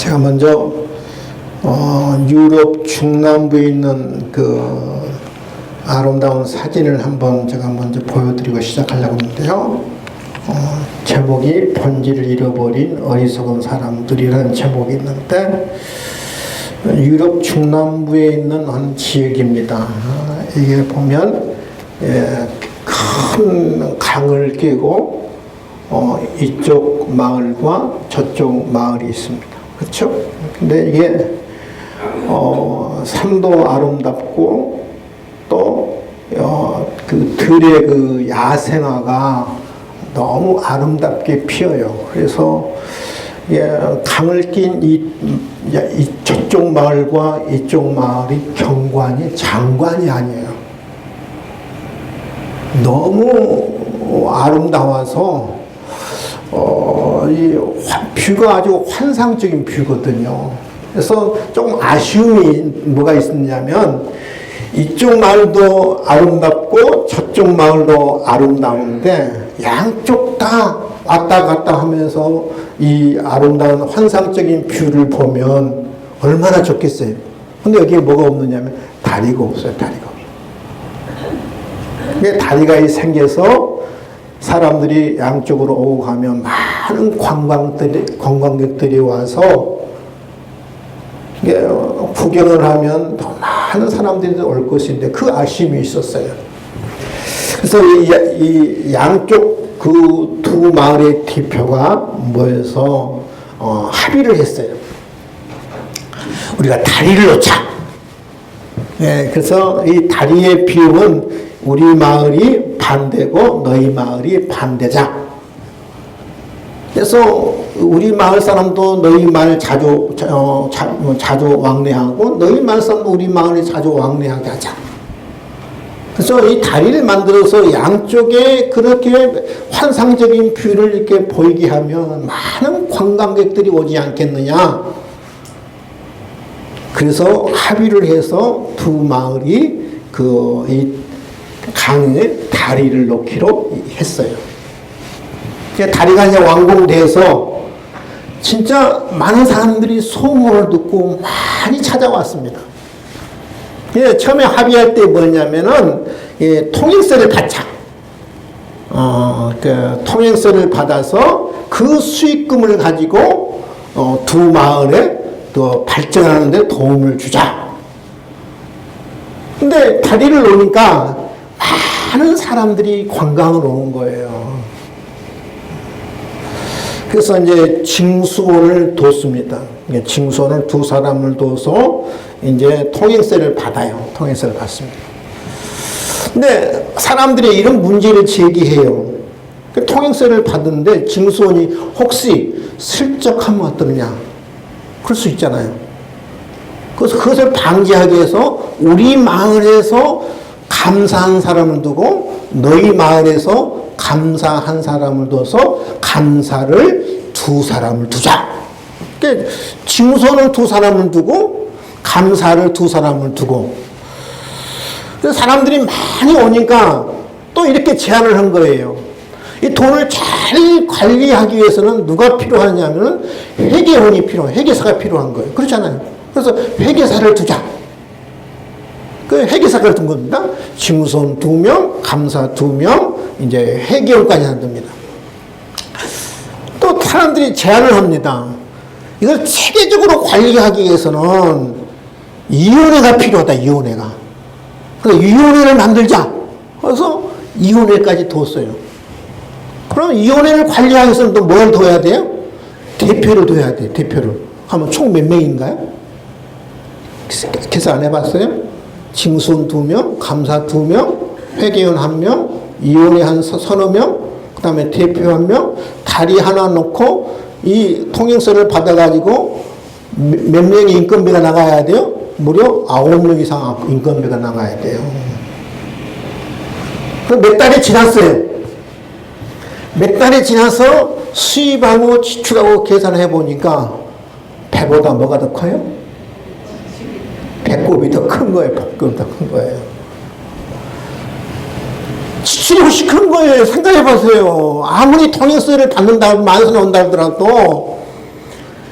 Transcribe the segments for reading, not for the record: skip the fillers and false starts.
제가 먼저 유럽 중남부에 있는 그 아름다운 사진을 한번 제가 먼저 보여드리고 시작하려고 하는데요. 제목이 본질을 잃어버린 어리석은 사람들이라는 제목이 있는데, 유럽 중남부에 있는 한 지역입니다. 이게 보면 큰 강을 끼고 이쪽 마을과 저쪽 마을이 있습니다. 그렇죠? 근데 이게 산도 아름답고 또 그 들의 그 야생화가 너무 아름답게 피어요. 그래서 강을 낀 저쪽 마을과 이쪽 마을이 경관이 장관이 아니에요. 너무 아름다워서 이 뷰가 아주 환상적인 뷰거든요. 그래서 조금 아쉬움이 뭐가 있었냐면, 이쪽 마을도 아름답고 저쪽 마을도 아름다운데 양쪽 다 왔다 갔다 하면서 이 아름다운 환상적인 뷰를 보면 얼마나 좋겠어요. 근데 여기에 뭐가 없느냐면 다리가 없어요. 다리가 없어요. 다리가 생겨서 사람들이 양쪽으로 오고 가면 많은 관광객들이 와서 구경을 하면 더 많은 사람들이 올 것인데 그 아쉬움이 있었어요. 그래서 이 양쪽 그 두 마을의 대표가 모여서 합의를 했어요. 우리가 다리를 놓자. 그래서 이 다리의 비용은 우리 마을이 반대고 너희 마을이 반대자. 그래서 우리 마을 사람도 너희 마을 자주 왕래하고 너희 마을 사람도 우리 마을에 자주 왕래하게 하자. 그래서 이 다리를 만들어서 양쪽에 그렇게 환상적인 뷰를 이렇게 보이게 하면 많은 관광객들이 오지 않겠느냐. 그래서 합의를 해서 두 마을이 이 강에 다리를 놓기로 했어요. 다리가 이제 완공돼서 진짜 많은 사람들이 소문을 듣고 많이 찾아왔습니다. 처음에 합의할 때 뭐냐면은 통행세를 받자. 통행세를 받아서 그 수익금을 가지고 두 마을에 또 발전하는 데 도움을 주자. 근데 다리를 놓으니까 많은 사람들이 관광을 오는 거예요. 그래서 이제 징수원을 뒀습니다. 징수원을 두 사람을 둬서 이제 통행세를 받아요. 통행세를 받습니다. 근데 사람들이 이런 문제를 제기해요. 통행세를 받는데 징수원이 혹시 슬쩍 하면 어떠느냐. 그럴 수 있잖아요. 그래서 그것을 방지하기 위해서 우리 마을에서 감사한 사람을 두고 너희 마을에서 감사한 사람을 둬서 감사를 두 사람을 두자. 그러니까 징수원을 두 사람을 두고 감사를 두 사람을 두고. 그래서 사람들이 많이 오니까 또 이렇게 제안을 한 거예요. 이 돈을 잘 관리하기 위해서는 누가 필요하냐면 회계원이 회계사가 필요한 거예요. 그렇잖아요. 그래서 회계사를 두자. 그 회계사를 둔 겁니다. 징수원 2명, 감사 2명, 이제 회계원까지 한답니다. 또 사람들이 제안을 합니다. 이걸 체계적으로 관리하기 위해서는 위원회가 필요하다. 위원회가. 그래서 위원회를 만들자. 그래서 위원회까지 뒀어요. 그럼 위원회를 관리하기 위해서는 또 뭘 둬야 돼요? 대표를 둬야 돼요. 대표를. 하면 총 몇 명인가요? 계산 안 해봤어요? 징수원 2명, 감사 2명, 회계원 1명, 위원회 한 서너 명, 그 다음에 대표 1명, 다리 하나 놓고 이 통행세를 받아가지고 몇 명의 인건비가 나가야 돼요? 무려 9명 이상 인건비가 나가야 돼요. 몇 달이 지났어요. 몇 달이 지나서 수입하고 지출하고 계산해 보니까 배보다 뭐가 더 커요? 배꼽이 더 큰 거예요. 배꼽이 더 큰 거예요. 지출이 훨씬 큰 거예요. 생각해 보세요. 아무리 통행세를 받는다고 만원 온다 하더라도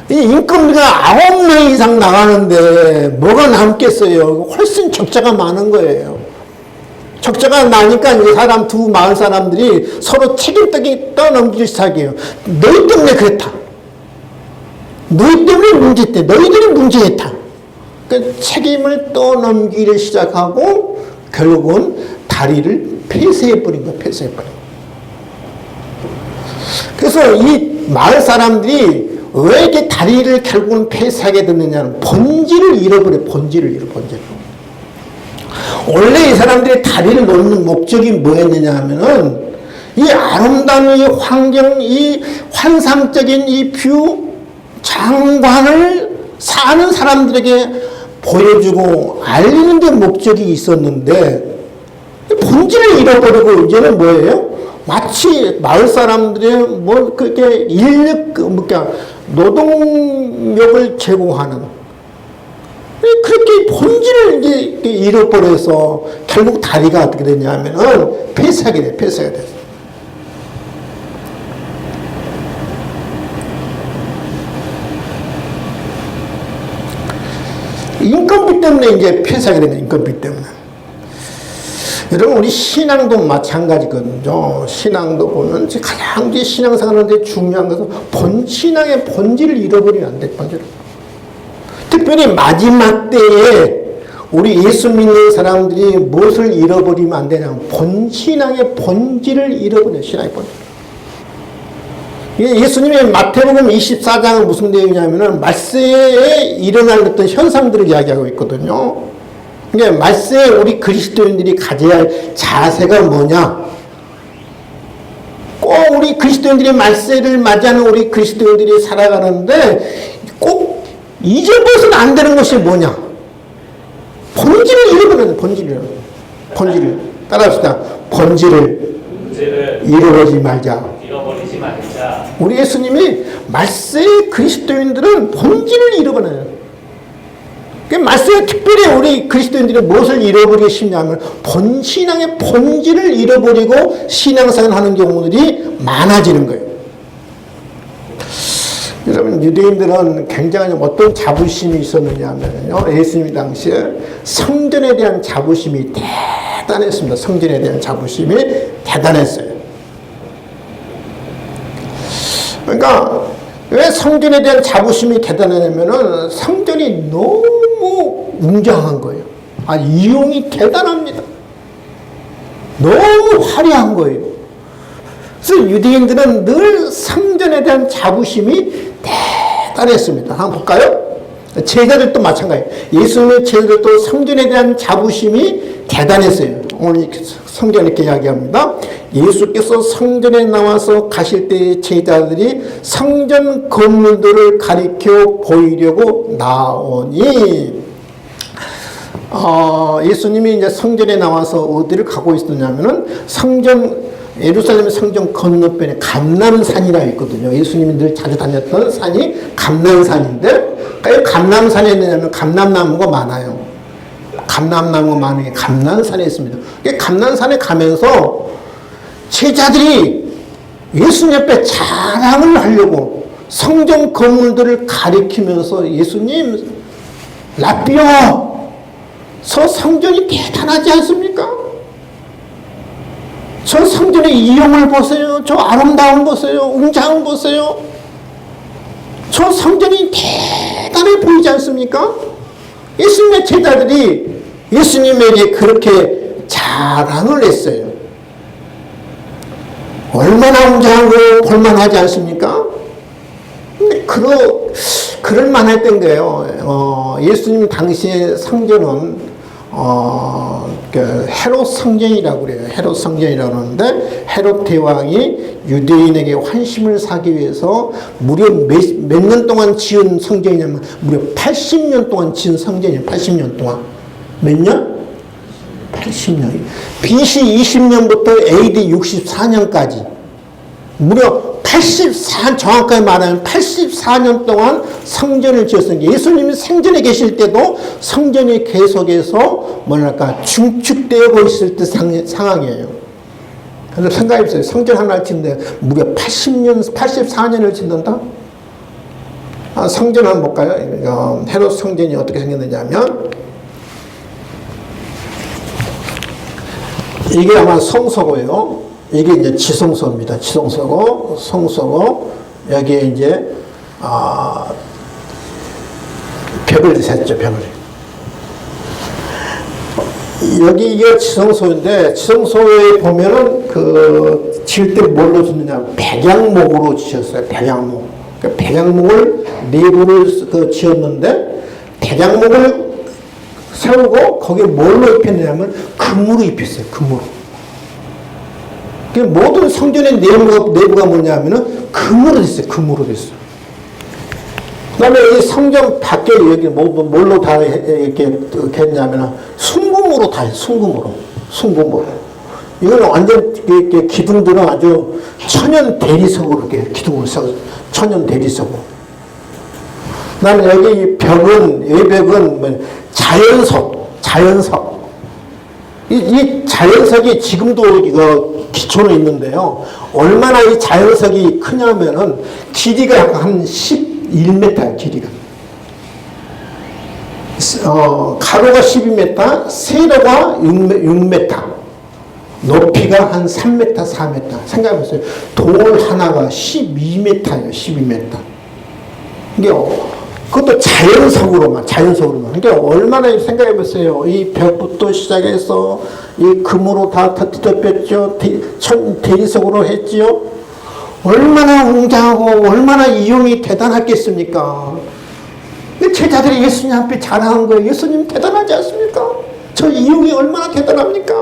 이 인건비가 9명 이상 나가는데 뭐가 남겠어요? 훨씬 적자가 많은 거예요. 적자가 나니까 이제 마을 사람들이 서로 책임떡이 떠넘기기 시작해요. 너희 때문에 그랬다. 너희 때문에 문제했대. 너희들이 문제했다. 그러니까 책임을 떠넘기기 시작하고 결국은 다리를 폐쇄해버린 거예요. 폐쇄해버린 거예요. 그래서 이 마을 사람들이 왜 이렇게 다리를 결국은 폐쇄하게 됐느냐는 본질을 잃어버려. 본질을. 원래 이 사람들이 다리를 놓는 목적이 뭐였느냐 하면은 이 아름다운 이 환경, 이 환상적인 이 뷰, 장관을 사는 사람들에게 보여주고 알리는 데 목적이 있었는데 본질을 잃어버리고 이제는 뭐예요? 마치 마을 사람들의 뭐 그렇게 노동력을 제공하는 그렇게 본질을 이제 잃어버려서 결국 다리가 어떻게 되냐면은 폐쇄하게 돼. 폐쇄가 됐어. 인건비 때문에 이제 폐쇄하게 되는 인건비 때문에. 여러분, 우리 신앙도 마찬가지거든요. 신앙도 보면 가장 신앙생활하는데 중요한 것은 신앙의 본질을 잃어버리면 안 돼. 본질을. 특별히 마지막 때에 우리 예수 믿는 사람들이 무엇을 잃어버리면 안 되냐면 신앙의 본질을 잃어버려요. 신앙의 본질. 예수님의 마태복음 24장은 무슨 내용이냐면은 말세에 일어날 어떤 현상들을 이야기하고 있거든요. 그러니까 말세에 우리 그리스도인들이 가져야 할 자세가 뭐냐? 꼭 우리 그리스도인들이 말세를 맞이하는 우리 그리스도인들이 살아가는데 꼭 잊어버려서는 안 되는 것이 뭐냐? 본질을 잃어버려야 돼. 본질을. 따라합시다. 본질을 잃어버리지 말자. 우리 예수님이 말세의 그리스도인들은 본질을 잃어버려요. 말세에 특별히 우리 그리스도인들이 무엇을 잃어버리기 쉽냐면 신앙의 본질을 잃어버리고 신앙생활을 하는 경우들이 많아지는 거예요. 여러분, 유대인들은 굉장히 어떤 자부심이 있었느냐 하면요, 예수님 당시에 성전에 대한 자부심이 대단했습니다. 성전에 대한 자부심이 대단했어요. 그러니까 왜 성전에 대한 자부심이 대단하냐면은 성전이 너무 웅장한 거예요. 이용이 대단합니다. 너무 화려한 거예요. 그래서 유대인들은 늘 성전에 대한 자부심이 대단했습니다. 한번 볼까요? 제자들도 마찬가지예요. 예수님의 제자들도 성전에 대한 자부심이 대단했어요. 오늘 성경에 이렇게 이야기합니다. 예수께서 성전에 나와서 가실 때 제자들이 성전 건물들을 가리켜 보이려고 나오니, 예수님이 이제 성전에 나와서 어디를 가고 있었냐면은 예루살렘 성전 건너편에 감람산이라 있거든요. 예수님이 늘 자주 다녔던 산이 감람산인데, 왜 감람산에 있느냐면 감람나무가 많아요. 감람나무가 많은 게 감람산에 있습니다. 감람산에 가면서 제자들이 예수님 옆에 자랑을 하려고 성전 건물들을 가리키면서 예수님, 라삐어, 저 성전이 대단하지 않습니까? 저 성전의 이용을 보세요. 저 아름다운 보세요. 웅장한 보세요. 저 성전이 대단해 보이지 않습니까? 예수님의 제자들이 예수님에게 그렇게 자랑을 했어요. 얼마나 웅장하고 볼만하지 않습니까? 근데 그럴 만했던 거예요. 예수님 당시의 성전은 헤롯 성전이라고 그래요. 헤롯 성전이라고 하는데, 헤롯 대왕이 유대인에게 환심을 사기 위해서 무려 몇 년 동안 지은 성전이냐면 무려 80년 동안 지은 성전이에요. 80년 동안. 몇 년? 80년. BC 20년부터 AD 64년까지 무려 정확하게 말하면 84년 동안 성전을 지었습니다. 예수님이 생전에 계실 때도 성전이 계속해서 중축되어 있을 때 상황이에요. 그래서 생각해보세요. 성전 하나를 짓는데 무려 84년을 짓는다? 성전 한번 볼까요? 헤롯 성전이 어떻게 생겼느냐면, 이게 아마 성소고요. 이게 이제 지성소입니다. 지성소고, 성소고, 여기에 이제, 벽을 셌죠, 벽을. 여기 이게 지성소인데, 지성소에 보면은 지을 때 뭘로 짓느냐, 백양목으로 지었어요, 백양목. 백양목을 내부를 지었는데, 백양목을 세우고 거기에 뭘로 입혔냐면 금으로 입혔어요. 금으로. 모든 성전의 내부가 뭐냐면은 금으로 됐어요. 금으로 됐어요. 그 다음에 이 성전 밖에 여기 뭘로 다 이렇게 했냐면 순금으로 다 했어요. 순금으로. 순금으로. 이건 완전 이렇게 기둥들은 아주 천연 대리석으로 이렇게 기둥을 세웠어요. 천연 대리석으로. 그 다음에 여기 이 벽은, 외벽은 자연석. 이 자연석이 지금도 이거 기초는 있는데요. 얼마나 이 자연석이 크냐면은 길이가 약 한 11m예요, 길이가. 가로가 12m, 세로가 6m, 높이가 한 3m, 4m. 생각해보세요. 돌 하나가 12m예요, 12m. 이게 그것도 자연석으로만. 그러니까 얼마나 생각해보세요. 이 벽부터 시작해서 이 금으로 다 뒤덮였죠. 대리석으로 했지요. 얼마나 웅장하고 얼마나 이용이 대단했겠습니까? 제자들이 예수님 앞에 자랑한 거예요. 예수님 대단하지 않습니까? 저 이용이 얼마나 대단합니까?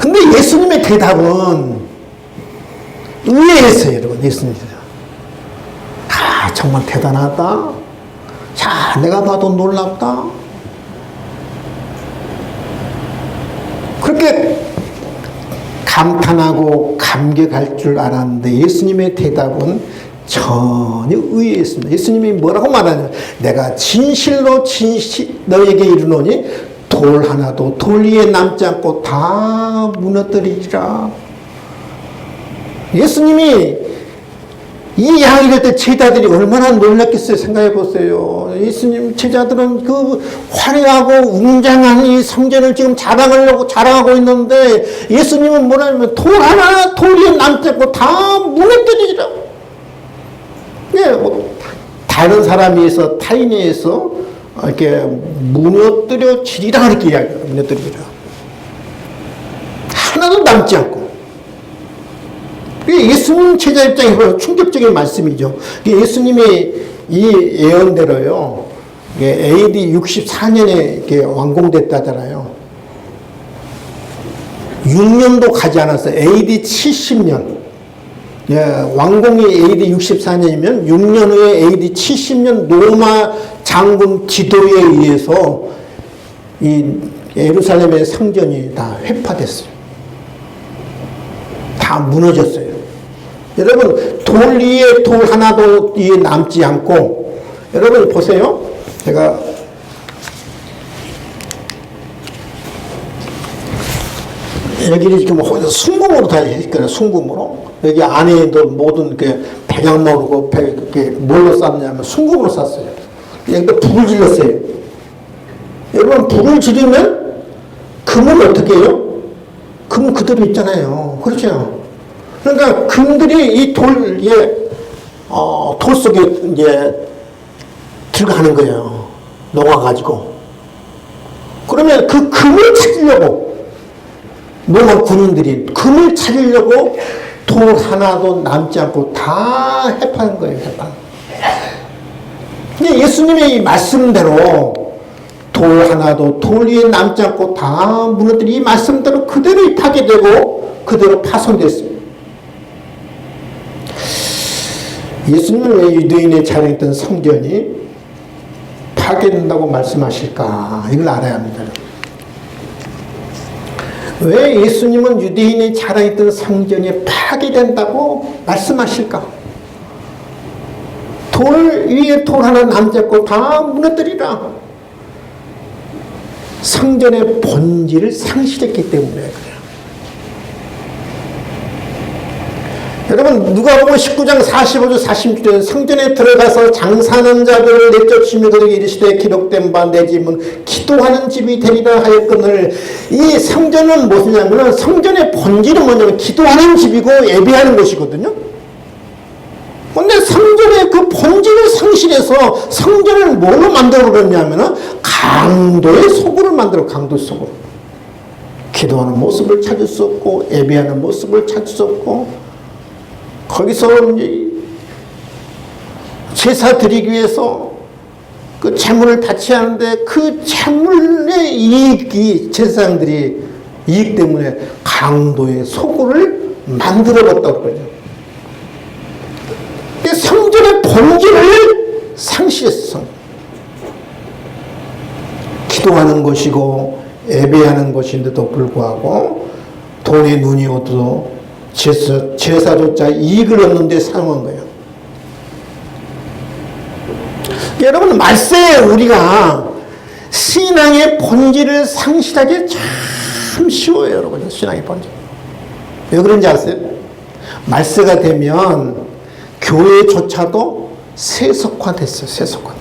근데 예수님의 대답은 의외였어요, 여러분. 예수님. 정말 대단하다. 자, 내가 봐도 놀랍다. 그렇게 감탄하고 감격할 줄 알았는데 예수님의 대답은 전혀 의외였습니다. 예수님이 뭐라고 말하냐면 내가 진실로 너에게 이르노니 돌 하나도 돌 위에 남지 않고 다 무너뜨리리라. 예수님이 이 이야기를 할 때 제자들이 얼마나 놀랐겠어요. 생각해 보세요. 예수님 제자들은 그 화려하고 웅장한 이 성전을 지금 자랑하고 있는데 예수님은 뭐라냐면 돌 하나 돌 위에 남지 않고 다 무너뜨리리라. 예, 다른 사람이 해서 타인에 서 이렇게 무너뜨려지리라 이렇게 이야기해요. 무너뜨리리라. 하나도 남지 않고. 예수님 제자 입장에서 충격적인 말씀이죠. 예수님이 이 예언대로요, AD 64년에 완공됐다잖아요. 6년도 가지 않았어요. AD 70년. 완공이 AD 64년이면 6년 후에 AD 70년 로마 장군 기도에 의해서 이 예루살렘의 성전이 다 회파됐어요. 다 무너졌어요. 여러분, 돌 위에 돌 하나도 위에 남지 않고, 여러분 보세요. 제가 여기를 지금 순금으로 다 했거든요. 순금으로. 여기 안에도 모든 백양목으로 뭘로 쌌냐면 순금으로 쌌어요. 여기다 불을 질렀어요. 여러분, 불을 지르면 금은 어떻게 해요? 금은 그대로 있잖아요. 그렇죠? 그러니까 금들이 이 돌 속에 이제 들어가는 거예요. 녹아가지고. 그러면 그 금을 찾으려고, 로마 군인들이 금을 찾으려고 돌 하나도 남지 않고 다 해파는 거예요, 해파. 근데 예수님의 이 말씀대로 돌 하나도 돌 위에 남지 않고 다 무너뜨린 이 말씀대로 그대로 파괴되고 그대로 파손됐습니다. 예수님은 왜 유대인의 자랑했던 성전이 파괴된다고 말씀하실까? 이걸 알아야 합니다. 왜 예수님은 유대인의 자랑했던 성전이 파괴된다고 말씀하실까? 돌 위에 돌 하나 남지 않고 다 무너뜨리라. 성전의 본질을 상실했기 때문에 그래요. 여러분 누가복음 19장 45절 46절 성전에 들어가서 장사하는 자들을 내쫓으며 그들에게 이르시되 기록된 바 내 집은 기도하는 집이 되리라 하였거늘. 이 성전은 무엇이냐면 성전의 본질은 뭐냐면 기도하는 집이고 예배하는 곳이거든요. 근데 성전의 그 본질을 상실해서 성전을 뭘로 만들어 버렸냐면 강도의 소굴을 만들어. 강도의 소굴. 기도하는 모습을 찾을 수 없고 예배하는 모습을 찾을 수 없고 거기서 제사 드리기 위해서 그 재물을 바치하는데 그 재물의 이익이 제사장들이 이익 때문에 강도의 소굴을 만들어봤다고 그러죠. 성전의 본질을 상실했어. 기도하는 것이고 예배하는 것인데도 불구하고 돈에 눈이 어두워 제사조차 이익을 얻는 데 사용한 거예요. 여러분 말세에 우리가 신앙의 본질을 상실하기 참 쉬워요. 여러분 신앙의 본질. 왜 그런지 아세요? 말세가 되면 교회조차도 세속화됐어요. 세속화.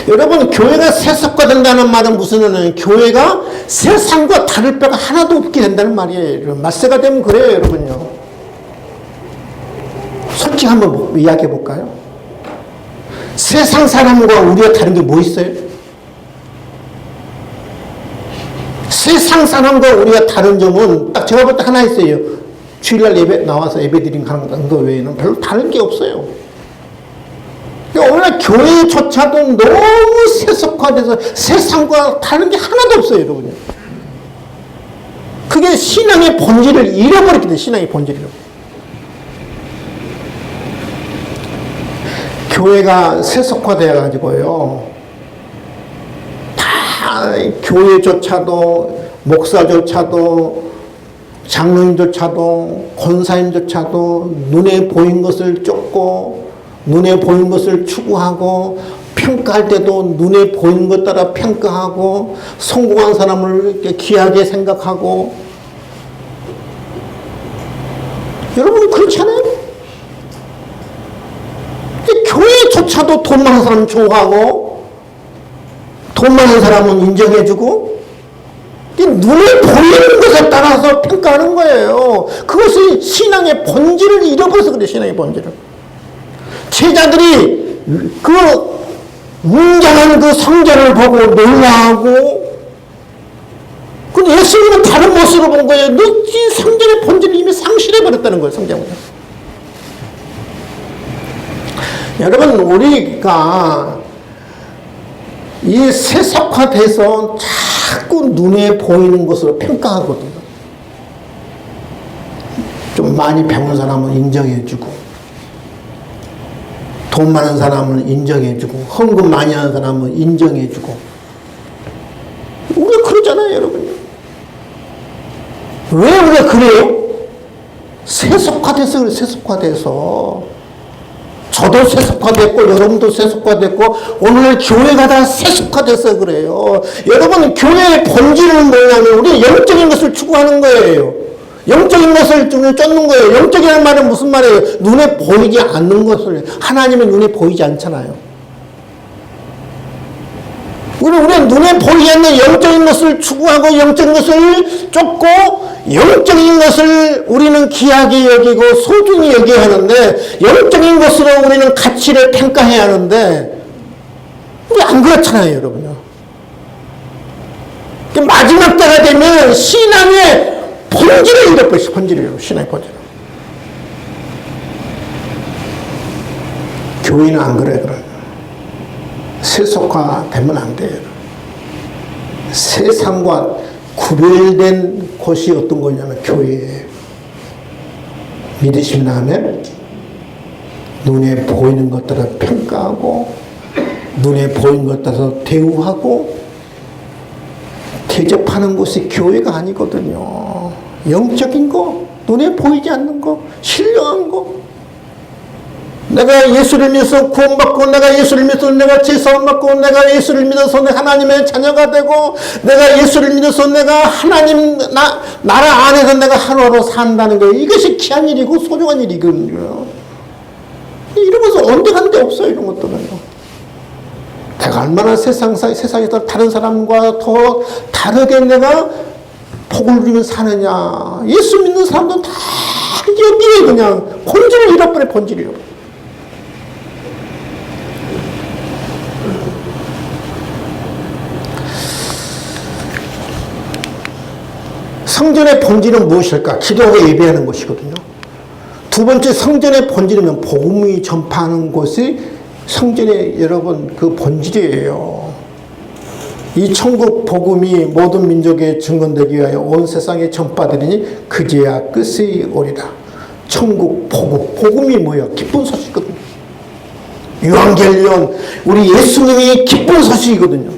여러분 교회가 세속화된다는 말은 무슨 의미냐면 교회가 세상과 다를 바가 하나도 없게 된다는 말이에요. 말세가 되면 그래요. 여러분요. 솔직히 한번 이야기해 볼까요? 세상 사람과 우리가 다른 게 뭐 있어요? 세상 사람과 우리가 다른 점은 딱 제가 볼 때 하나 있어요. 주일날 예배 나와서 예배 드리는 거 외에는 별로 다른 게 없어요. 오늘 교회조차도 너무 세속화돼서 세상과 다른 게 하나도 없어요, 여러분요. 그게 신앙의 본질을 잃어버렸기 때문에 신앙의 본질이라고. 교회가 세속화되어가지고요. 다 교회조차도 목사조차도 장로님조차도 권사님조차도 눈에 보인 것을 쫓고 눈에 보인 것을 추구하고 평가할 때도 눈에 보이는 것 따라 평가하고 성공한 사람을 이렇게 귀하게 생각하고 여러분 그렇지 않아요? 교회조차도 돈 많은 사람 좋아하고 돈 많은 사람은 인정해주고 눈에 보이는 것에 따라서 평가하는 거예요. 그것이 신앙의 본질을 잃어버려서 그래요. 신앙의 본질을. 제자들이 그 웅장한 그 성전을 보고 놀라하고 근데 예수님은 다른 모습으로 본 거예요. 이 성전의 본질을 이미 상실해버렸다는 거예요. 성전을. 여러분 우리가 이 세속화돼서 자꾸 눈에 보이는 것으로 평가하거든요. 좀 많이 배운 사람은 인정해주고 돈 많은 사람은 인정해주고 헌금 많이 하는 사람은 인정해주고 우리가 그러잖아요. 여러분. 왜 우리가 그래요? 세속화돼서 그래요. 세속화돼서 저도 세속화됐고 여러분도 세속화됐고 오늘 교회가 다 세속화돼서 그래요. 여러분 교회의 본질은 뭐냐면 우리 영적인 것을 추구하는 거예요. 영적인 것을 쫓는 거예요. 영적이라는 말은 무슨 말이에요? 눈에 보이지 않는 것을. 하나님은 눈에 보이지 않잖아요. 우리는 눈에 보이지 않는 영적인 것을 추구하고 영적인 것을 쫓고 영적인 것을 우리는 귀하게 여기고 소중히 여겨야 하는데 영적인 것으로 우리는 가치를 평가해야 하는데 우리 안 그렇잖아요. 여러분요. 마지막 때가 되면 신앙의 본질을 잃어버렸어. 본질이에요. 신앙의 본질. 교회는 안 그래. 세속화되면 안 돼요. 세상과 구별된 곳이 어떤 거냐면 교회예요. 믿으시면 하면 눈에 보이는 것들을 평가하고 눈에 보이는 것 따라서 대우하고 대접하는 곳이 교회가 아니거든요. 영적인 거, 눈에 보이지 않는 거, 신령한 거, 내가 예수를 믿어서 구원받고, 내가 예수를 믿어서 내가 제사함 받고, 내가 예수를 믿어서 내가 하나님의 자녀가 되고, 내가 예수를 믿어서 내가 하나님 나라 안에서 내가 하루하루 산다는 거예요. 이것이 귀한 일이고 소중한 일이거든요. 이런 것은 언제 간 데 없어요. 이런 것들은요. 내가 얼마나 세상에서 다른 사람과 더 다르게 내가 복을 누리며 사느냐. 예수 믿는 사람들은 다 여기에 그냥 본질을 잃어버려, 본질을 잃어버려. 성전의 본질은 무엇일까? 기도하고 예배하는 것이거든요. 두 번째, 성전의 본질이면 복음이 전파하는 것이 성전의 여러분 그 본질이에요. 이 천국 복음이 모든 민족에 증언되기 위하여 온 세상에 전파되리니 그제야 끝이 오리라. 천국 복음, 복음이 뭐예요? 기쁜 소식이거든요. 유앙겔리온, 우리 예수님이 기쁜 소식이거든요.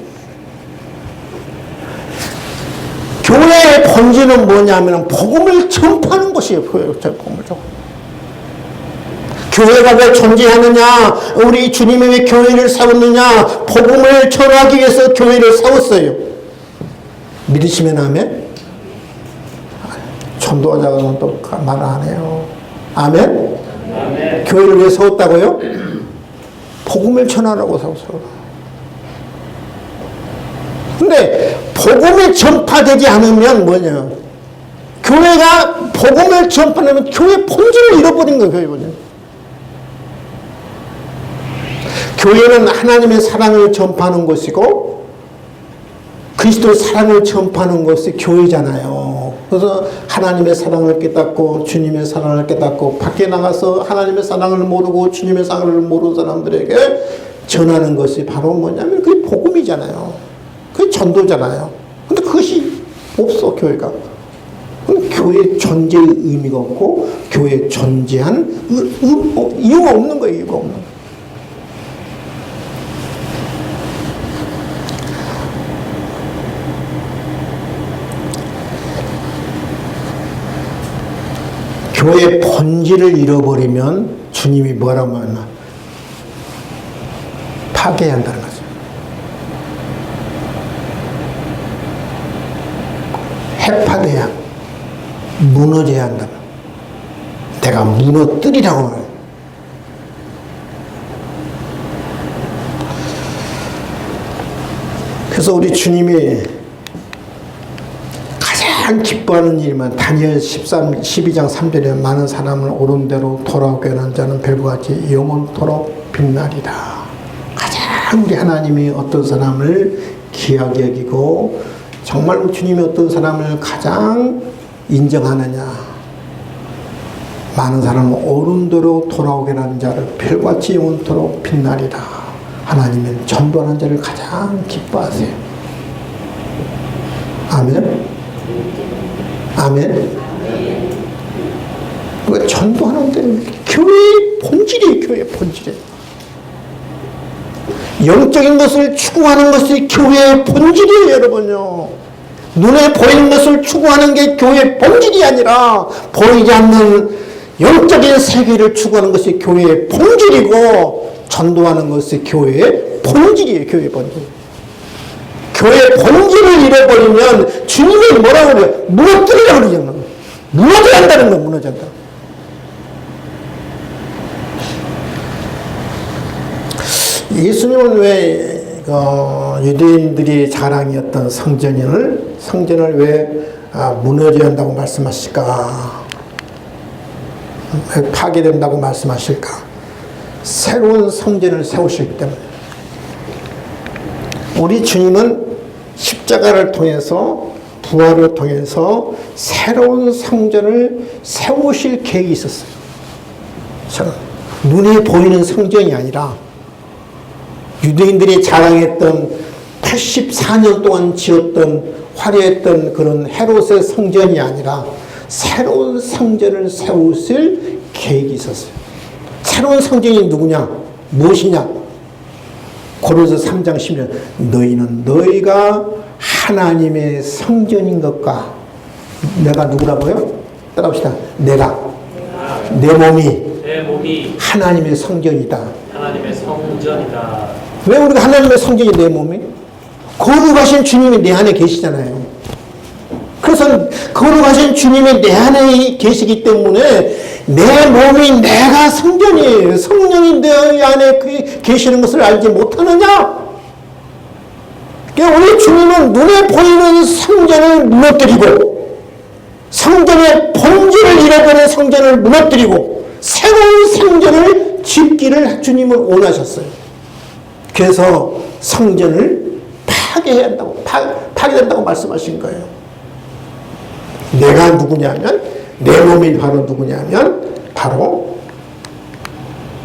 교회의 본질은 뭐냐면 복음을 전파하는 것이에요. 복음을 전파. 교회가 왜 존재하느냐? 우리 주님이 왜 교회를 세웠느냐? 복음을 전하기 위해서 교회를 세웠어요. 믿으시면 아멘? 전도자가 또 말을 안 해요. 아멘? 아멘? 교회를 왜 세웠다고요? 복음을 전하라고 세웠어요. 근데 복음이 전파되지 않으면 뭐냐? 교회가 복음을 전파하면 교회 본질을 잃어버린 거예요. 교회 본질. 교회는 하나님의 사랑을 전파하는 것이고 그리스도의 사랑을 전파하는 것이 교회잖아요. 그래서 하나님의 사랑을 깨닫고 주님의 사랑을 깨닫고 밖에 나가서 하나님의 사랑을 모르고 주님의 사랑을 모르는 사람들에게 전하는 것이 바로 뭐냐면 그게 복음이잖아요. 그게 전도잖아요. 근데 그것이 없어, 교회가. 교회 존재의 의미가 없고 교회 존재한 이유가 없는 거예요. 이유가 없는 거예요. 교회의 본질을 잃어버리면 주님이 뭐라고 하나? 파괴해야 한다는 거죠. 해파돼야, 무너져야 한다. 내가 무너뜨리라고 말해요. 그래서 우리 주님이 가장 기뻐하는 일만 다니엘 12장 3절에 많은 사람을 옳은 대로 돌아오게 하는 자는 별과 같이 영원토록 빛나리라. 가장 우리 하나님이 어떤 사람을 귀하게 여기고 정말 주님이 어떤 사람을 가장 인정하느냐. 많은 사람은 옳은 대로 돌아오게 하는 자를 별같이 영원토록 빛나리라. 하나님은 전도하는 자를 가장 기뻐하세요. 아멘. 아멘. 왜 전도하는 데는 교회의 본질이에요. 교회의 본질이에요. 영적인 것을 추구하는 것이 교회의 본질이에요. 여러분요. 눈에 보이는 것을 추구하는 게 교회의 본질이 아니라 보이지 않는 영적인 세계를 추구하는 것이 교회의 본질이고 전도하는 것이 교회의 본질이에요. 교회의 본질. 교회의 본질을 잃어버리면 주님이 뭐라고 그래요? 무너뜨리라고 그러잖아요. 무너져야 한다는 거예요. 무너져야 한다. 예수님은 왜 유대인들이 자랑이었던 성전을 왜 무너져야 한다고 말씀하실까? 왜 파괴된다고 말씀하실까? 새로운 성전을 세우시기 때문에. 우리 주님은 십자가를 통해서 부활을 통해서 새로운 성전을 세우실 계획이 있었어요. 눈에 보이는 성전이 아니라 유대인들이 자랑했던 84년 동안 지었던 화려했던 그런 헤롯의 성전이 아니라 새로운 성전을 세우실 계획이 있었어요. 새로운 성전이 누구냐? 무엇이냐? 고린도서 3장 10절 너희는 너희가 하나님의 성전인 것과 내가 누구라고요? 따라합시다. 내가 내 몸이 하나님의 성전이다. 하나님의 성전이다. 왜 우리가 하나님의 성전이 내 몸이? 거룩하신 주님이 내 안에 계시잖아요. 그래서 거룩하신 주님이 내 안에 계시기 때문에 내 몸이 내가 성전이에요. 성령이 내 안에 계시는 것을 알지 못하느냐? 우리 주님은 눈에 보이는 성전을 무너뜨리고 성전의 본질을 잃어버린 성전을 무너뜨리고 새로운 성전을 짓기를 주님은 원하셨어요. 그래서 성전을 파괴해야 한다고, 파괴된다고 말씀하신 거예요. 내가 누구냐면, 내 몸이 바로 누구냐면, 바로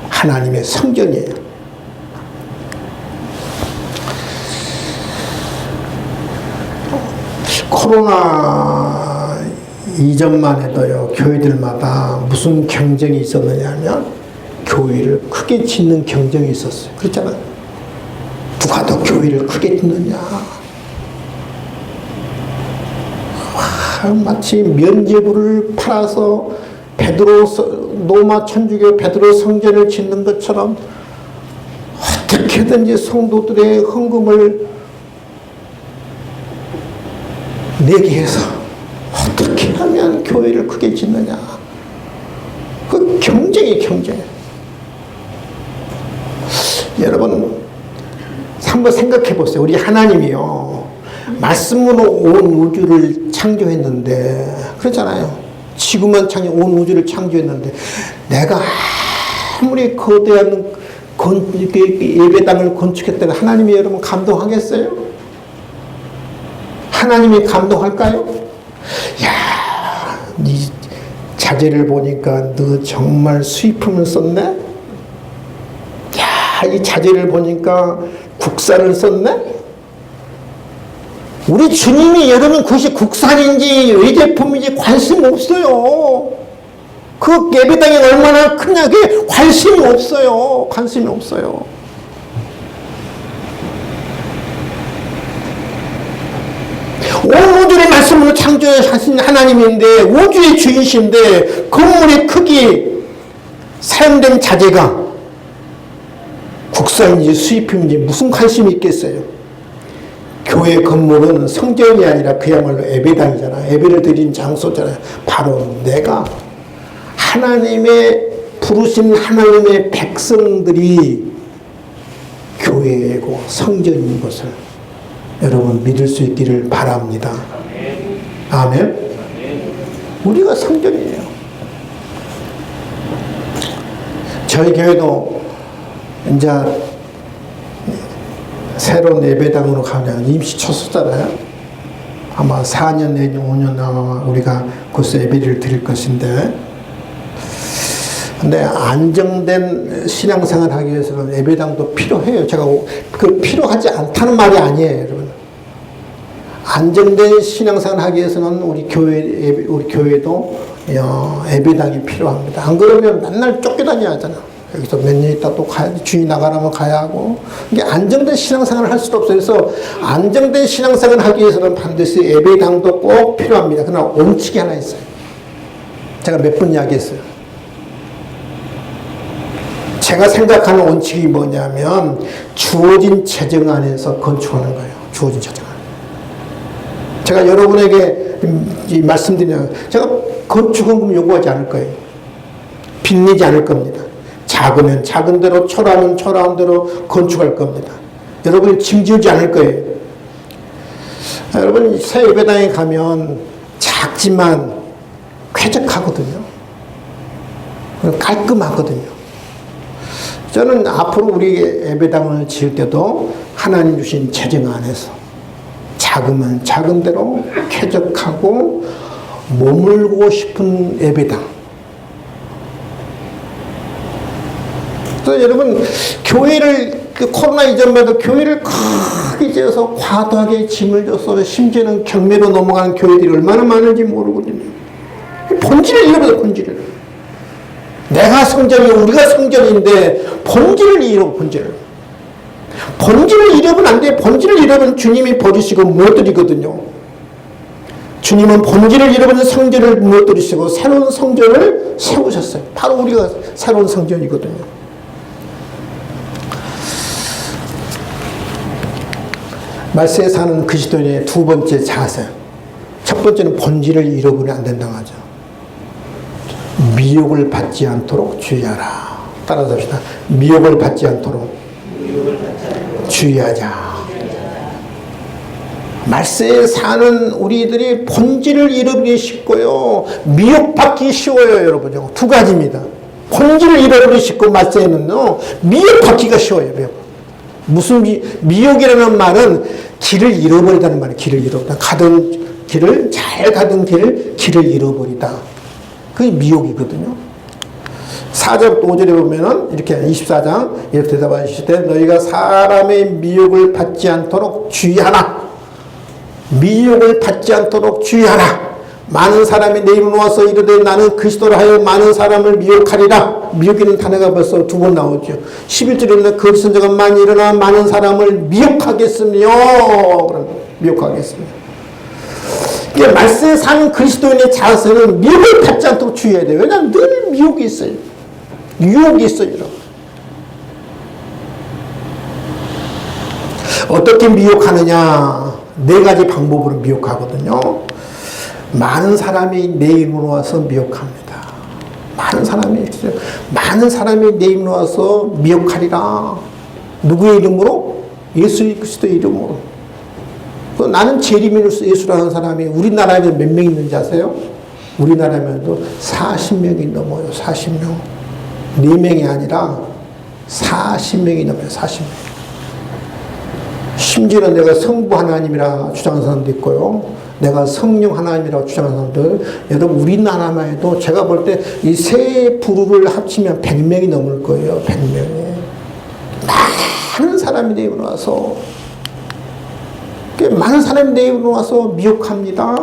하나님의 성전이에요. 코로나 이전만 해도요, 교회들마다 무슨 경쟁이 있었느냐면, 교회를 크게 짓는 경쟁이 있었어요. 그렇잖아요. 누가 더 교회를 크게 짓느냐. 마치 면죄부를 팔아서 로마 천주교 베드로 성전을 짓는 것처럼 어떻게든지 성도들의 헌금을 내게 해서 어떻게 하면 교회를 크게 짓느냐. 그 경쟁이 경쟁. 여러분 한번 생각해 보세요. 우리 하나님이요, 말씀으로 온 우주를 창조했는데, 그렇잖아요. 지구만 온 우주를 창조했는데, 내가 아무리 거대한 예배당을 건축했다가 하나님이 여러분 감동하겠어요? 하나님이 감동할까요? 야, 네 자재를 보니까 너 정말 수입품을 썼네? 야, 이 자재를 보니까 국산을 썼네? 우리 주님이 여러분 그것이 국산인지 외제품인지 관심 없어요. 그 예배당이 얼마나 크냐게 관심이 없어요. 관심이 없어요. 온 우주의 말씀으로 창조하신 하나님인데, 우주의 주인이신데, 건물의 크기, 사용된 자재가 국산인지 수입품인지 무슨 관심이 있겠어요? 교회 건물은 성전이 아니라 그야말로 예배당이잖아. 예배를 드린 장소잖아요. 바로 내가 하나님의 부르신 하나님의 백성들이 교회이고 성전인 것을 여러분 믿을 수 있기를 바랍니다. 아멘. 우리가 성전이에요. 저희 교회도 이제 새로운 예배당으로 가면 임시 초소잖아요. 아마 4년 내년 5년 아마 우리가 거기서 예배를 드릴 것인데, 근데 안정된 신앙생활을 하기 위해서는 예배당도 필요해요. 제가 그 필요하지 않다는 말이 아니에요, 여러분. 안정된 신앙생활을 하기 위해서는 우리 교회도 예배당이 필요합니다. 안 그러면 맨날 쫓겨다녀야 하잖아. 여기서 몇 년 있다 또 가야 돼. 주인 나가라면 가야 하고. 이게 안정된 신앙생활을 할 수도 없어요. 그래서 안정된 신앙생활을 하기 위해서는 반드시 예배당도 꼭 필요합니다. 그러나 원칙이 하나 있어요. 제가 몇 번 이야기했어요. 제가 생각하는 원칙이 뭐냐면, 주어진 재정 안에서 건축하는 거예요. 주어진 재정 안에. 제가 여러분에게 말씀드리면, 제가 건축헌금 요구하지 않을 거예요. 빚내지 않을 겁니다. 작으면 작은 대로, 초라하면 초라한 대로 건축할 겁니다. 여러분이 짐지우지 않을 거예요. 여러분 새 예배당에 가면 작지만 쾌적하거든요. 깔끔하거든요. 저는 앞으로 우리 예배당을 지을 때도 하나님 주신 재정 안에서 작으면 작은 대로 쾌적하고 머물고 싶은 예배당. 그래서 여러분 교회를 코로나 이전에도 교회를 크게 지어서 과도하게 짐을 져서 심지어는 경매로 넘어가는 교회들이 얼마나 많은지 모르거든요. 본질을 잃어버려. 본질을. 내가 성전이고 우리가 성전인데 본질을 잃어. 본질을 잃으면 안 돼. 본질을 잃으면 주님이 버리시고 무너뜨리거든요. 주님은 본질을 잃어버린 성전을 무너뜨리시고 새로운 성전을 세우셨어요. 바로 우리가 새로운 성전이거든요. 말세에 사는 그리스도인의 두 번째 자세. 첫 번째는 본질을 잃어버리면 안 된다고 하죠. 미혹을 받지 않도록 주의하라. 따라서 합시다. 미혹을 받지 않도록 주의하자. 말세에 사는 우리들이 본질을 잃어버리기 쉽고요, 미혹받기 쉬워요, 여러분. 두 가지입니다. 본질을 잃어버리기 쉽고, 말세에는요, 미혹받기가 쉬워요, 미혹. 무슨 미혹이라는 말은 길을 잃어버리다는 말이에요. 길을 잃어버리다. 잘 가던 길을 잃어버리다. 그게 미혹이거든요. 4절 5절에 보면은 이렇게 24장 이렇게 대답하실 때 너희가 사람의 미혹을 받지 않도록 주의하라. 미혹을 받지 않도록 주의하라. 많은 사람이 내 입으로 와서 이르되 나는 그리스도라 하여 많은 사람을 미혹하리라. 미혹이라는 단어가 벌써 두 번 나오죠. 11절에 거짓 선지자가 많이 일어나 많은 사람을 미혹하겠으며, 미혹하겠으며. 이게 말세에 사는 그리스도인의 자세는 미혹을 받지 않도록 주의해야 돼요. 왜냐하면 늘 미혹이 있어요. 유혹이 있어요. 어떻게 미혹하느냐? 네 가지 방법으로 미혹하거든요. 많은 사람이 내 이름으로 와서 미혹합니다. 많은 사람이 내 이름으로 와서 미혹하리라. 누구의 이름으로? 예수 그리스도의 이름으로. 나는 재림의 예수라는 사람이 우리나라에 몇 명 있는지 아세요? 우리나라에도 40명이 넘어요. 40명. 4명이 아니라 40명이 넘어요. 40명. 심지어는 내가 성부 하나님이라 주장하는 사람도 있고요. 내가 성령 하나님이라고 주장하는 사람들. 여러분, 우리나라만 해도 제가 볼 때 이 세 부류를 합치면 100명이 넘을 거예요. 100명이. 많은 사람이 내 입으로 와서, 많은 사람이 내 입으로 와서 미혹합니다.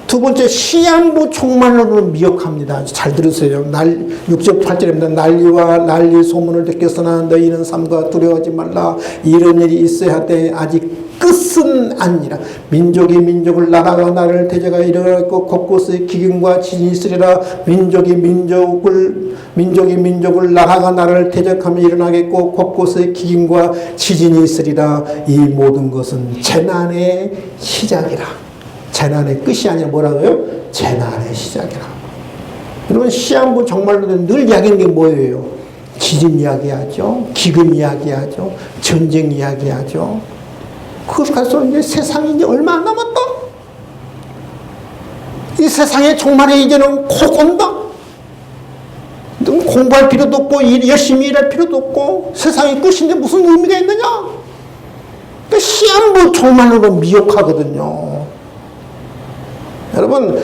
두 번째, 시한부 종말론으로 미혹합니다. 잘 들으세요. 6절 8절입니다. 난리와 난리 소문을 듣겠으나 너희는 삼가 두려워하지 말라. 이런 일이 있어야 하되 아직 끝은 아니라. 민족이 민족을, 나라가 나라를 대적하여 일어나고 곳곳에 기근과 지진이 있으리라. 민족이 민족을, 나라가 나라를 대적하며 일어나겠고 곳곳에 기근과 지진이 있으리라. 이 모든 것은 재난의 시작이라. 재난의 끝이 아니라 뭐라고요? 재난의 시작이라. 여러분, 시한부 정말로 늘 이야기하는 게 뭐예요? 지진 이야기하죠. 기근 이야기하죠. 전쟁 이야기하죠. 그것 가서 이제 세상이 이제 얼마 안 남았다. 이 세상에 정말에 이제는 곧 온다. 공부할 필요도 없고 열심히 일할 필요도 없고 세상의 끝인데 무슨 의미가 있느냐? 그러니까 시한부 정말로 미혹하거든요. 여러분,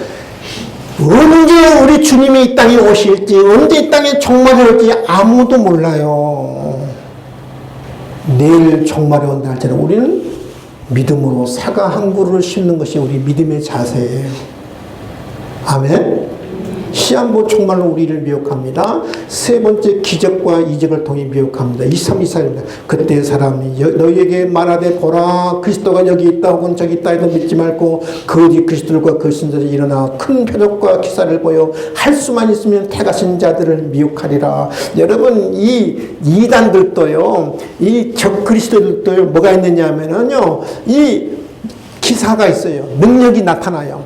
언제 우리 주님이 이 땅에 오실지, 언제 이 땅에 종말이 올지 아무도 몰라요. 내일 종말이 온다 할 때는 우리는 믿음으로 사과 한 그루를 심는 것이 우리 믿음의 자세예요. 아멘. 시한부 종말로 우리를 미혹합니다. 세 번째, 기적과 이적을 통해 미혹합니다. 2324입니다. 그때 사람이 너희에게 말하되 보라 그리스도가 여기 있다 혹은 저기 있다 해도 믿지 말고 거짓 그리스도들과 그 신자들이 일어나 큰 표적과 기사를 보여 할 수만 있으면 택하신 자들을 미혹하리라. 여러분, 이 이단들도요, 이 적 그리스도들도요, 뭐가 있느냐 하면은요, 이 기사가 있어요. 능력이 나타나요.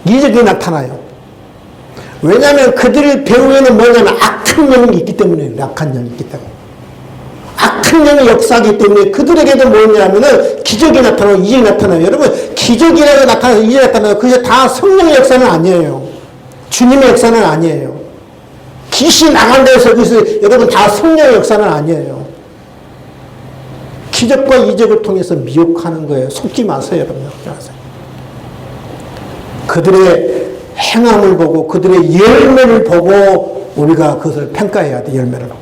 이적이 나타나요. 왜냐하면 그들의 배후에는 뭐냐면 악한 영이 있기 때문에, 악한 영이 있기 때문에. 악한 영의 역사이기 때문에 그들에게도 뭐냐면은 기적이 나타나고 이적이 나타나요. 여러분, 기적이라고 나타나고 이적이 나타나요. 그게 다 성령의 역사는 아니에요. 주님의 역사는 아니에요. 귀신 나간다 해서 그래서 여러분 다 성령의 역사는 아니에요. 기적과 이적을 통해서 미혹하는 거예요. 속지 마세요, 여러분. 속지 마세요. 그들의 행함을 보고 그들의 열매를 보고 우리가 그것을 평가해야 돼. 열매를 보고.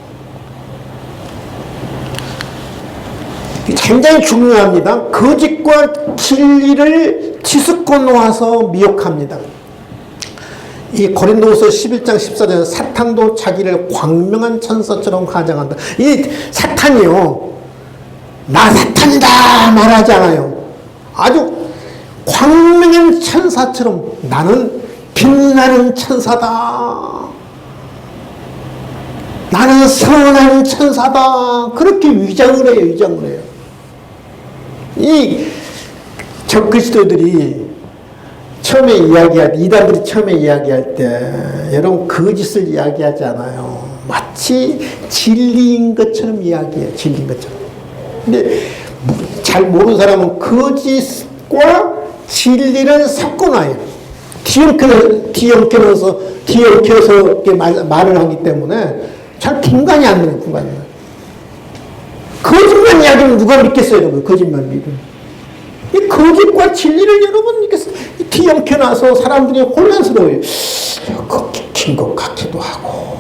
굉장히 중요합니다. 거짓과 진리를 뒤섞어 놓아서 미혹합니다. 이 고린도후서 11장 14절에 사탄도 자기를 광명한 천사처럼 가장한다. 이 사탄이요, 나 사탄이다 말하지 않아요. 아주 광명한 천사처럼 나는 빛나는 천사다. 나는 선한 천사다. 그렇게 위장을 해요. 위장을 해요. 이 적그리스도들이 처음에 이단들이 처음에 이야기할 때 여러분 거짓을 이야기하지 않아요. 마치 진리인 것처럼 이야기해요. 진리인 것처럼. 근데 잘 모르는 사람은 거짓과 진리를 섞어놔요. 뒤엉켜서 이렇게 말을 하기 때문에 잘 분간이 안 되는 분간이. 거짓말 이야기는 누가 믿겠어요, 여러분? 거짓말 믿음. 이 거짓과 진리를 여러분 이렇게 뒤엉켜놔서 사람들이 혼란스러워요. 긴 것 같기도 하고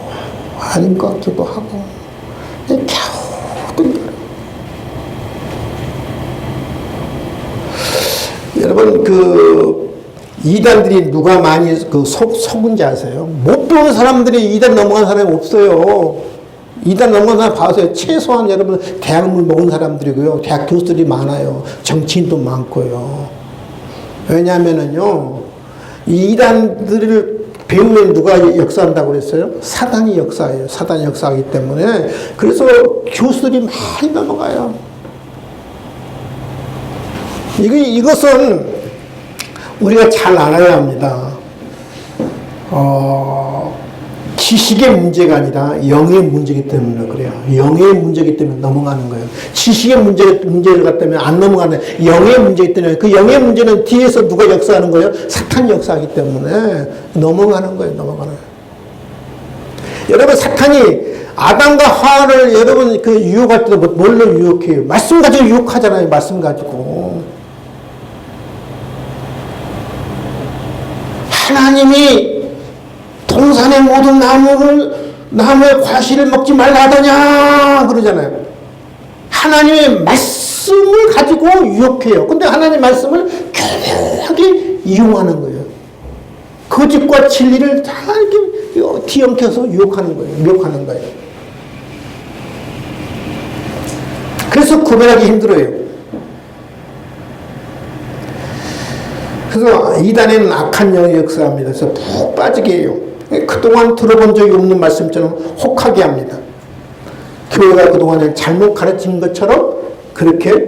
아닌 것 같기도 하고 겨우. 여러분 이단들이 누가 많이 속은지 아세요? 못 배우는 사람들이 이단 넘어간 사람이 없어요. 이단 넘어간 사람 봐서요. 최소한 여러분 대학을 먹은 사람들이고요. 대학 교수들이 많아요. 정치인도 많고요. 왜냐하면은요, 이 이단들을 배우면 누가 역사한다고 그랬어요? 사단이 역사해요. 사단이 역사하기 때문에. 그래서 교수들이 많이 넘어가요. 이것은 우리가 잘 알아야 합니다. 지식의 문제가 아니라 영의 문제이기 때문에 그래요. 영의 문제이기 때문에 넘어가는 거예요. 지식의 문제를 갖다면 안 넘어가는 영의 문제이기 때문에 그 영의 문제는 뒤에서 누가 역사하는 거예요? 사탄이 역사하기 때문에 넘어가는 거예요. 넘어가는 거예요. 여러분 사탄이 아담과 하와를 여러분 유혹할 때도 뭘로 유혹해요? 말씀 가지고 유혹하잖아요. 말씀 가지고. 하나님이 동산의 모든 나무의 과실을 먹지 말라 하더냐 그러잖아요. 하나님의 말씀을 가지고 유혹해요. 근데 하나님의 말씀을 교묘하게 이용하는 거예요. 거짓과 진리를 다 이렇게 뒤엉켜서 유혹하는 거예요. 미혹하는 거예요. 그래서 구별하기 힘들어요. 그래서 이단에는 악한 영이 역사합니다. 그래서 푹 빠지게 해요. 그동안 들어본 적이 없는 말씀처럼 혹하게 합니다. 교회가 그동안에 잘못 가르친 것처럼 그렇게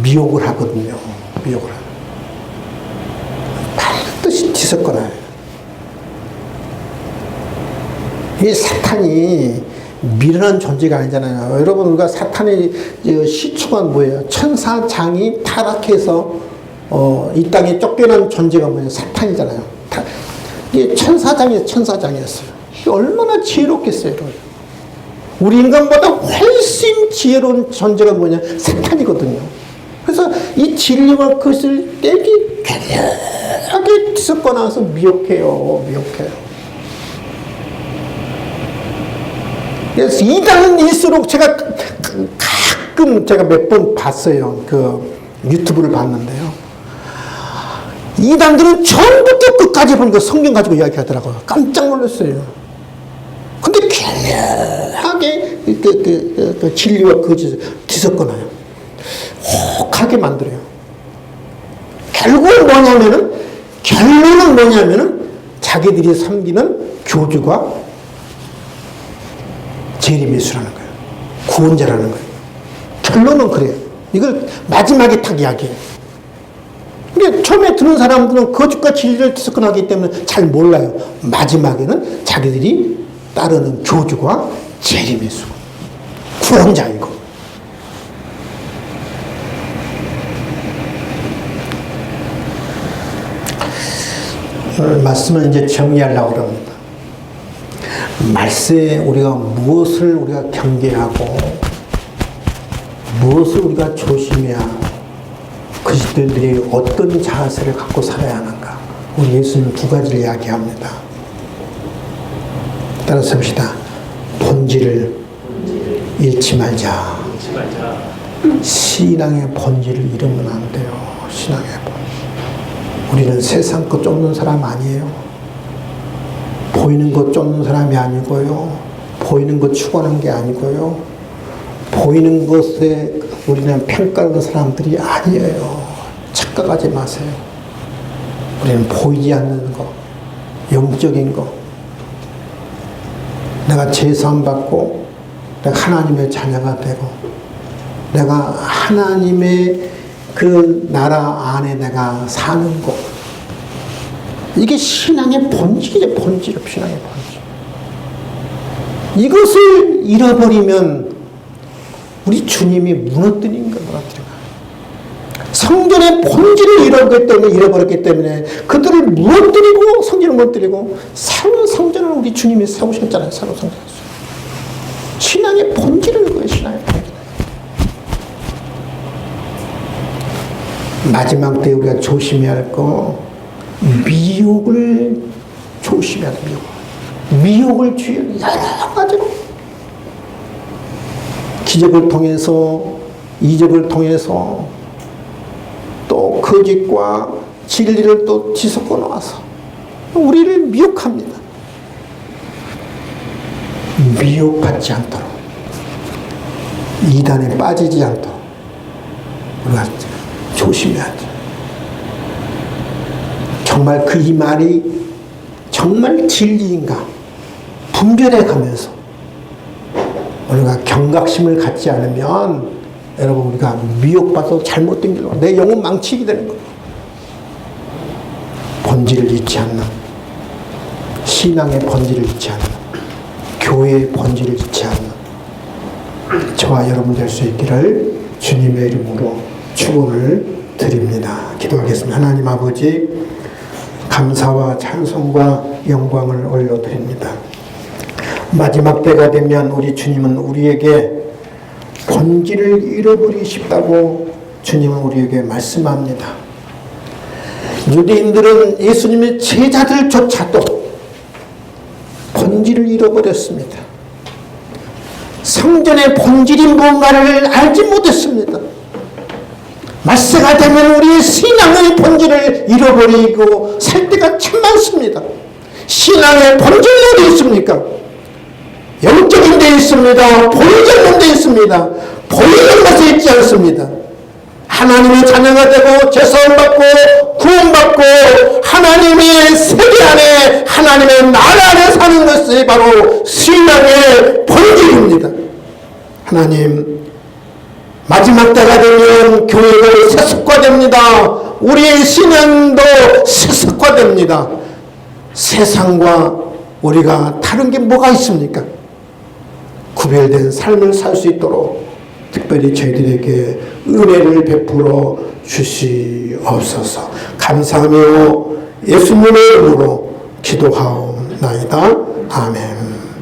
미혹을 하거든요. 미혹을 하고. 반드시 뒤섞어놔요. 이 사탄이 미련한 존재가 아니잖아요. 여러분, 우리가 사탄의 시초가 뭐예요? 천사장이 타락해서 이 땅에 쫓겨난 존재가 뭐예요? 사탄이잖아요. 이게 천사장이었어요. 이게 얼마나 지혜롭겠어요. 우리 인간보다 훨씬 지혜로운 존재가 뭐냐? 사탄이거든요. 그래서 이 진리와 그것을 떼기 괴하게 뒤섞어 나와서 미혹해요. 그래서 이단일수록 제가 가끔 몇 번 봤어요. 유튜브를 봤는데요. 이단들은 처음부터 끝까지 보니까 성경 가지고 이야기하더라고요. 깜짝 놀랐어요. 근데 괴하게 진리와 거짓을 뒤섞어놔요. 혹하게 만들어요. 결론은 뭐냐면은 자기들이 섬기는 교주가 재림예수라는 거예요. 구원자라는 거예요. 결론은 그래요. 이걸 마지막에 딱 이야기해요. 근데 처음에 듣는 사람들은 거짓과 진리를 뒤섞어나기 때문에 잘 몰라요. 마지막에는 자기들이 따르는 교주가 재림예수, 구원자이고. 오늘 말씀을 이제 정리하려고 합니다. 말세에 우리가 무엇을 우리가 경계하고 무엇을 우리가 조심해야 하고 그리스도인들이 어떤 자세를 갖고 살아야 하는가. 우리 예수님 두 가지를 이야기합니다. 따라서 합시다. 본질을 잃지 말자. 신앙의 본질을 잃으면 안 돼요. 신앙의 본질. 우리는 세상 것 쫓는 사람 아니에요. 보이는 것 쫓는 사람이 아니고요. 보이는 것 추구하는 게 아니고요. 보이는 것에 우리는 평가하는 사람들이 아니에요. 착각하지 마세요. 우리는 보이지 않는 거, 영적인 거. 내가 제사함 받고 내가 하나님의 자녀가 되고 내가 하나님의 그 나라 안에 내가 사는 거. 이게 신앙의 본질이죠. 본질, 신앙의 본질. 이것을 잃어버리면 우리 주님이 무너뜨린 거예요. 성전의 본질을 잃어버렸기 때문에 그들을 무너뜨리고 성전을 무너뜨리고 새로운 성전을 우리 주님이 세우셨잖아요. 새로운 성전. 신앙의 본질은 그거예요. 신앙의 본질. 마지막 때 우리가 조심해야 할 거, 미혹을 조심해야 돼. 미혹을 주의해야 돼. 여러 가지로. 기적을 통해서, 이적을 통해서 또 거짓과 진리를 또 뒤섞어 놓아서 우리를 미혹합니다. 미혹받지 않도록, 이단에 빠지지 않도록 우리가 조심해야죠. 정말 그 이 말이 정말 진리인가 분별해 가면서 우리가 경각심을 갖지 않으면 여러분 우리가 미혹받아서 잘못된 길로 내 영혼 망치게 되는 거예요. 본질을 잃지 않는, 신앙의 본질을 잃지 않는, 교회의 본질을 잃지 않는 저와 여러분 될 수 있기를 주님의 이름으로 축원을 드립니다. 기도하겠습니다. 하나님 아버지, 감사와 찬송과 영광을 올려드립니다. 마지막 때가 되면 우리 주님은 우리에게 본질을 잃어버리십다고 주님은 우리에게 말씀합니다. 유대인들은 예수님의 제자들조차도 본질을 잃어버렸습니다. 성전의 본질이 뭔가를 알지 못했습니다. 말세가 되면 우리의 신앙의 본질을 잃어버리고 살 때가 참 많습니다. 신앙의 본질은 어디 있습니까? 영적인 데 있습니다. 보이는 데 있습니다. 보이는 것에 있지 않습니다. 하나님의 자녀가 되고 제사함 받고 구원받고 하나님의 세계 안에 하나님의 나라 안에 사는 것이 바로 신앙의 본질입니다. 하나님, 마지막 때가 되면 교회가 세속화됩니다. 우리의 신앙도 세속화됩니다. 세상과 우리가 다른 게 뭐가 있습니까? 구별된 삶을 살 수 있도록 특별히 저희들에게 은혜를 베풀어 주시옵소서. 감사하며 예수님의 이름으로 기도하옵나이다. 아멘.